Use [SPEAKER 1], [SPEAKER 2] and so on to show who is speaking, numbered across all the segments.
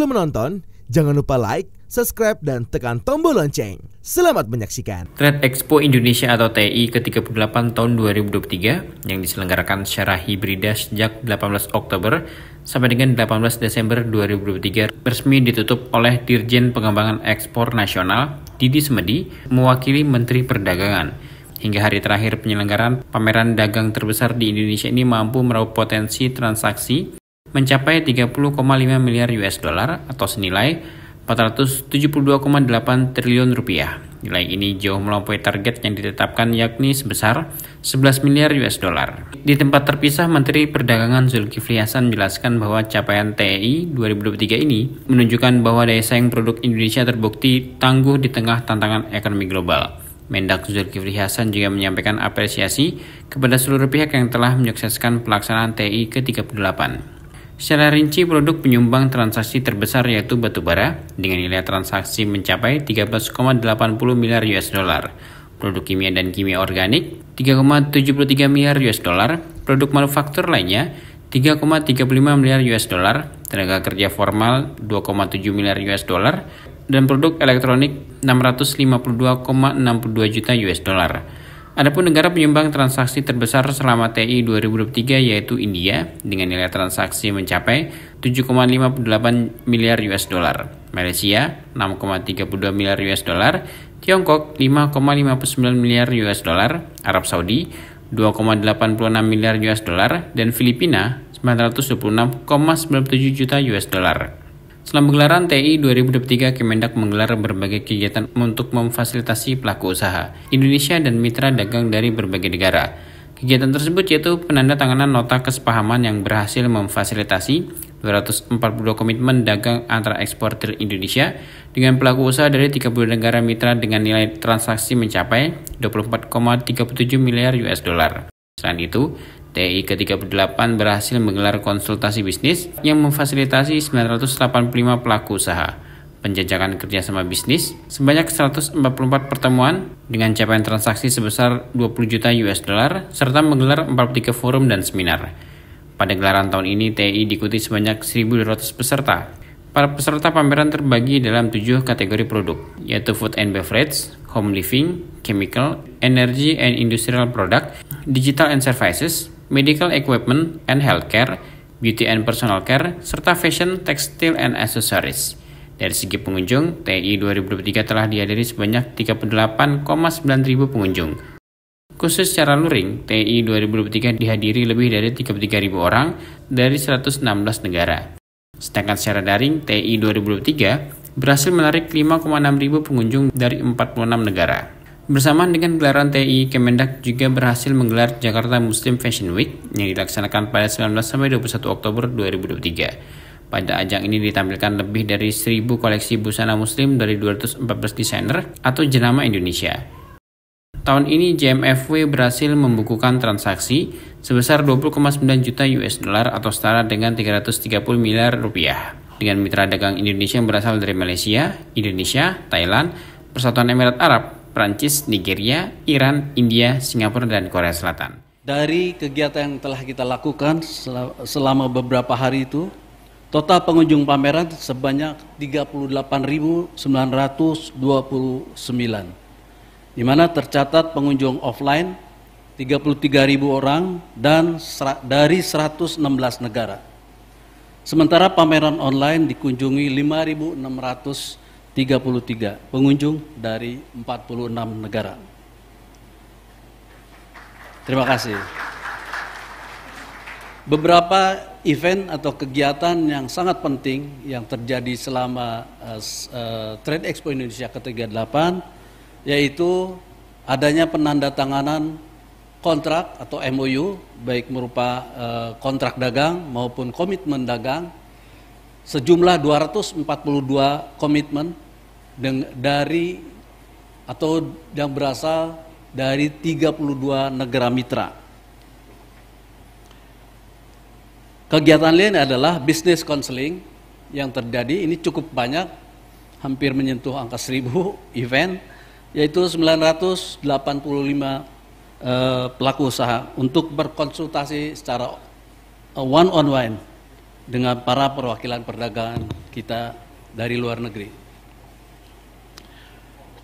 [SPEAKER 1] Sebelum menonton, jangan lupa like, subscribe, dan tekan tombol lonceng. Selamat menyaksikan.
[SPEAKER 2] Trade Expo Indonesia atau TEI ke-38 tahun 2023 yang diselenggarakan secara hibrida sejak 18 Oktober sampai dengan 18 Desember 2023 resmi ditutup oleh Dirjen Pengembangan Ekspor Nasional Didi Semedi mewakili Menteri Perdagangan. Hingga hari terakhir penyelenggaraan, pameran dagang terbesar di Indonesia ini mampu meraup potensi transaksi mencapai 30,5 miliar US dollar atau senilai 472,8 triliun rupiah. Nilai ini jauh melampaui target yang ditetapkan yakni sebesar 11 miliar US dollar. Di tempat terpisah, Menteri Perdagangan Zulkifli Hasan menjelaskan bahwa capaian TEI 2023 ini menunjukkan bahwa daya saing produk Indonesia terbukti tangguh di tengah tantangan ekonomi global. Mendak Zulkifli Hasan juga menyampaikan apresiasi kepada seluruh pihak yang telah menyukseskan pelaksanaan TEI ke-38. Secara rinci, produk penyumbang transaksi terbesar yaitu batubara dengan nilai transaksi mencapai 13,80 miliar US dollar, produk kimia dan kimia organik 3,73 miliar US dollar, produk manufaktur lainnya 3,35 miliar US dollar, tenaga kerja formal 2,7 miliar US dollar, dan produk elektronik 652,62 juta US dollar. Adapun negara penyumbang transaksi terbesar selama TEI 2023 yaitu India dengan nilai transaksi mencapai 7,58 miliar US dollar, Malaysia 6,32 miliar US dollar, Tiongkok 5,59 miliar US dollar, Arab Saudi 2,86 miliar US dollar, dan Filipina 926,97 juta US dollar. Selama gelaran TEI 2023, Kemendak menggelar berbagai kegiatan untuk memfasilitasi pelaku usaha Indonesia dan mitra dagang dari berbagai negara. Kegiatan tersebut yaitu penandatanganan nota kesepahaman yang berhasil memfasilitasi 242 komitmen dagang antara eksportir Indonesia dengan pelaku usaha dari 30 negara mitra dengan nilai transaksi mencapai 24,37 miliar US dollar. Selain itu, TEI ke-38 berhasil menggelar konsultasi bisnis yang memfasilitasi 985 pelaku usaha, penjajakan kerjasama bisnis sebanyak 144 pertemuan dengan capaian transaksi sebesar 20 juta US dollar, serta menggelar 43 forum dan seminar. Pada gelaran tahun ini, TEI diikuti sebanyak 1.200 peserta. Para peserta pameran terbagi dalam 7 kategori produk, yaitu food and beverage, home living, chemical, energy and industrial product, digital and services, medical equipment and healthcare, beauty and personal care, serta fashion, textile and accessories. Dari segi pengunjung, TEI 2023 telah dihadiri sebanyak 38,9 ribu pengunjung. Khusus secara luring, TEI 2023 dihadiri lebih dari 33.000 orang dari 116 negara. Sedangkan secara daring, TEI 2023 berhasil menarik 5,6 ribu pengunjung dari 46 negara. Bersamaan dengan gelaran TEI, Kemendak juga berhasil menggelar Jakarta Muslim Fashion Week yang dilaksanakan pada 19-21 Oktober 2023. Pada ajang ini ditampilkan lebih dari 1.000 koleksi busana muslim dari 214 desainer atau jenama Indonesia. Tahun ini JMFW berhasil membukukan transaksi sebesar 20,9 juta US dollar atau setara dengan 330 miliar rupiah dengan mitra dagang Indonesia yang berasal dari Malaysia, Indonesia, Thailand, Persatuan Emirat Arab, Prancis, Nigeria, Iran, India, Singapura, dan Korea Selatan.
[SPEAKER 3] Dari kegiatan yang telah kita lakukan selama beberapa hari itu, total pengunjung pameran sebanyak 38.929, di mana tercatat pengunjung offline 33.000 orang dan dari 116 negara. Sementara pameran online dikunjungi 5.633 pengunjung dari 46 negara. Terima kasih. Beberapa event atau kegiatan yang sangat penting yang terjadi selama Trade Expo Indonesia ke-38 yaitu adanya penandatanganan kontrak atau MOU baik berupa kontrak dagang maupun komitmen dagang sejumlah 242 komitmen dari atau yang berasal dari 32 negara mitra. Kegiatan lain adalah business counseling yang terjadi, ini cukup banyak, hampir menyentuh angka 1.000 event, yaitu 985 pelaku usaha untuk berkonsultasi secara one on one dengan para perwakilan perdagangan kita dari luar negeri.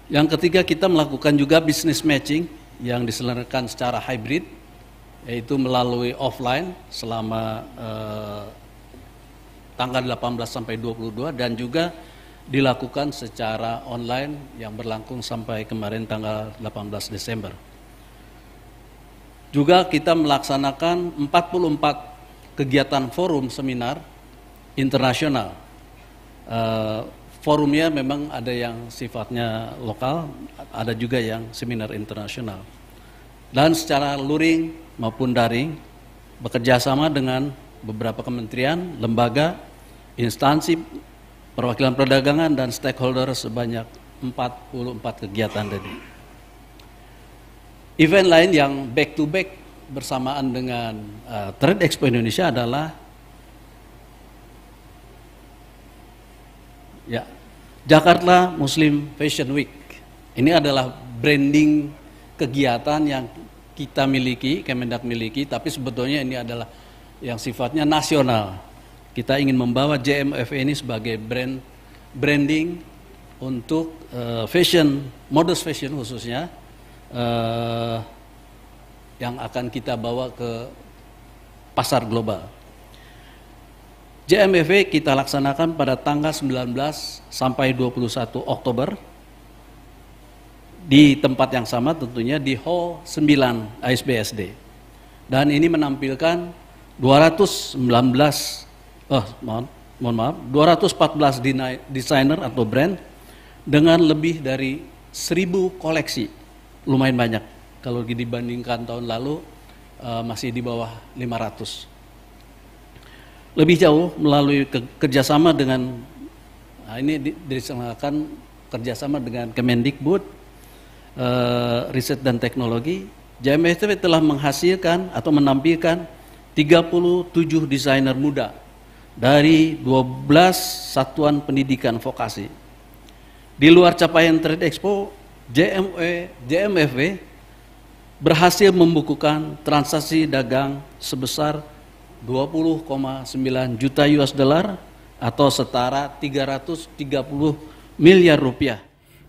[SPEAKER 3] Yang ketiga, kita melakukan juga business matching yang diselenggarakan secara hybrid, yaitu melalui offline selama tanggal 18 sampai 22 dan juga dilakukan secara online yang berlangsung sampai kemarin tanggal 18 Desember. Juga kita melaksanakan 44 kegiatan forum seminar internasional. Forumnya memang ada yang sifatnya lokal, ada juga yang seminar internasional. Dan secara luring maupun daring, bekerja sama dengan beberapa kementerian, lembaga, instansi, perwakilan perdagangan, dan stakeholder sebanyak 44 kegiatan tadi. Event lain yang back to back bersamaan dengan Trade Expo Indonesia adalah Jakarta Muslim Fashion Week. Ini adalah branding kegiatan yang kita miliki, Kemendak miliki, tapi sebetulnya ini adalah yang sifatnya nasional. Kita ingin membawa JMFA ini sebagai branding untuk fashion, modest fashion khususnya, yang akan kita bawa ke pasar global. JMFA kita laksanakan pada tanggal 19 sampai 21 Oktober di tempat yang sama, tentunya di Hall 9 ASBSD. Dan ini menampilkan 214 desainer atau brand dengan lebih dari 1000 koleksi. Lumayan banyak. Kalau dibandingkan tahun lalu masih di bawah 500. Lebih jauh melalui kerjasama dengan, ini diselenggarakan kerjasama dengan Kemendikbud, Riset dan Teknologi. JMFA telah menghasilkan atau menampilkan 37 desainer muda dari 12 satuan pendidikan vokasi. Di luar capaian Trade Expo, JMFA berhasil membukukan transaksi dagang sebesar 20,9 juta US dollar atau setara 330 miliar rupiah.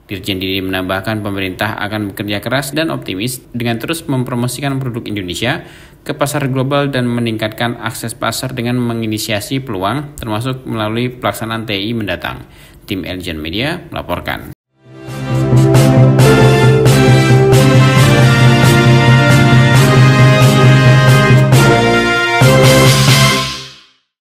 [SPEAKER 2] Dirjen Didi menambahkan pemerintah akan bekerja keras dan optimis dengan terus mempromosikan produk Indonesia ke pasar global dan meningkatkan akses pasar dengan menginisiasi peluang termasuk melalui pelaksanaan TI mendatang. Tim Eljan Media melaporkan.